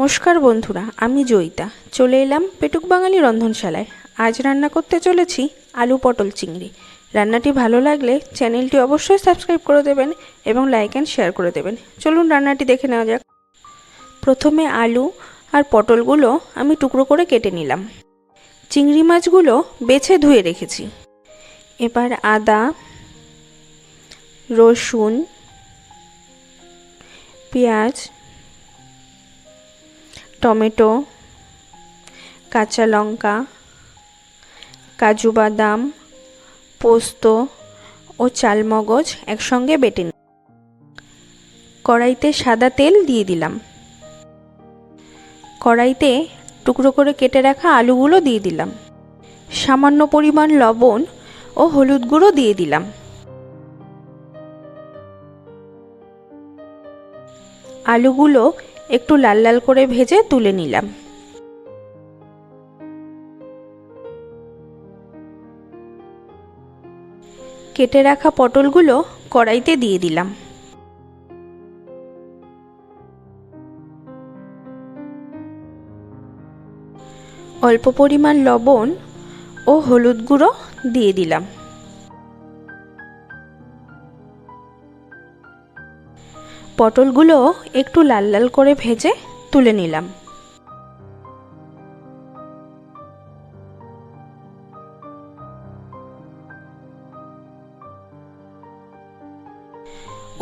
নমস্কার বন্ধুরা, আমি জয়িতা চলে এলাম পেটুক বাঙালি রন্ধনশালায়। আজ রান্না করতে চলেছি আলু পটল চিংড়ি। রান্নাটি ভালো লাগলে চ্যানেলটি অবশ্যই সাবস্ক্রাইব করে দেবেন এবং লাইক অ্যান্ড শেয়ার করে দেবেন। চলুন রান্নাটি দেখে নেওয়া যাক। প্রথমে আলু আর পটলগুলো আমি টুকরো করে কেটে নিলাম। চিংড়ি মাছগুলো বেছে ধুয়ে রেখেছি। এবার আদা, রসুন, পেঁয়াজ, টমেটো, কাঁচা লঙ্কা, কাজু বাদাম, পোস্ত ও চালমগজ একসঙ্গে বেটে নিই। কড়াইতে সাদা তেল দিয়ে দিলাম। কড়াইতে টুকরো করে কেটে রাখা আলুগুলো দিয়ে দিলাম। সামান্য পরিমাণ লবণ ও হলুদ গুঁড়ো দিয়ে দিলাম। আলুগুলো একটু লাল লাল করে ভেজে তুলে নিলাম। কেটে রাখা পটলগুলো কড়াইতে দিয়ে দিলাম। অল্প পরিমাণ লবণ ও হলুদ গুঁড়ো দিয়ে দিলাম। পটলগুলো একটু লাল লাল করে ভেজে তুলে নিলাম।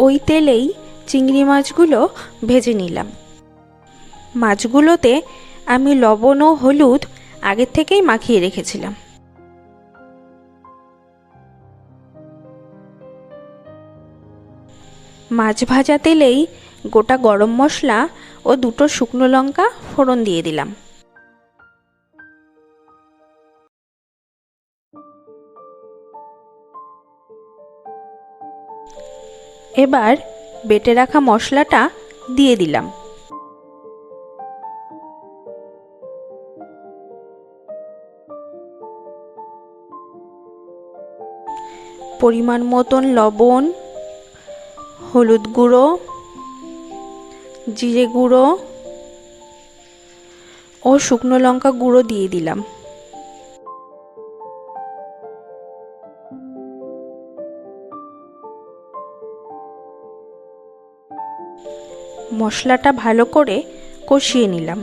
ওই তেলেই চিংড়ি মাছগুলো ভেজে নিলাম। মাছগুলোতে আমি লবণ ও হলুদ আগের থেকেই মাখিয়ে রেখেছিলাম। মাছ ভাজা তেলেই গোটা গরম মশলা ও দুটো শুকনো লঙ্কা ফোড়ন দিয়ে দিলাম। এবার বেটে রাখা মশলাটা দিয়ে দিলাম। পরিমাণ মতন লবণ, হলুদ গুঁড়ো, জিরে গুঁড়ো ও শুকনো লঙ্কা গুঁড়ো দিয়ে দিলাম। মশলাটা ভালো করে কষিয়ে নিলাম।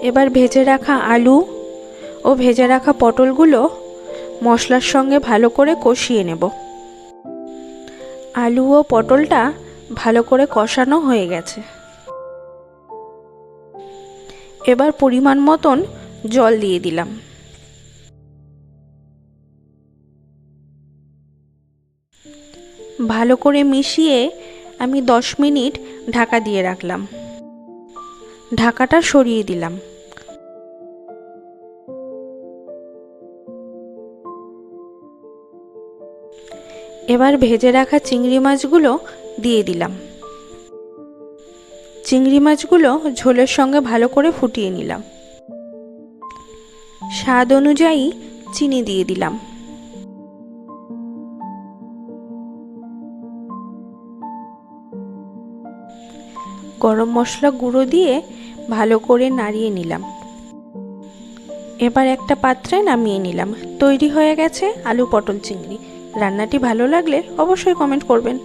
এবার ভেজে রাখা আলু ও ভেজে রাখা পটলগুলো মশলার সঙ্গে ভালো করে কষিয়ে নেব। আলু ও পটলটা ভালো করে কষানো হয়ে গেছে। এবার পরিমাণ মতন জল দিয়ে দিলাম। ভালো করে মিশিয়ে আমি 10 মিনিট ঢাকা দিয়ে রাখলাম। ঢাকাটা সরিয়ে দিলাম। এবার ভেজে রাখা চিংড়ি মাছগুলো দিয়ে দিলাম। চিংড়ি মাছগুলো ঝোলের সঙ্গে ভালো করে ফুটিয়ে নিলাম। স্বাদ অনুযায়ী চিনি দিয়ে দিলাম। গরম মশলা গুঁড়ো দিয়ে ভালো করে নাড়িয়ে নিলাম। এবার একটা পাত্রে নামিয়ে নিলাম। তৈরি হয়ে গেছে আলু পটল চিংড়ি। রান্নাটি ভালো লাগলে অবশ্যই কমেন্ট করবেন।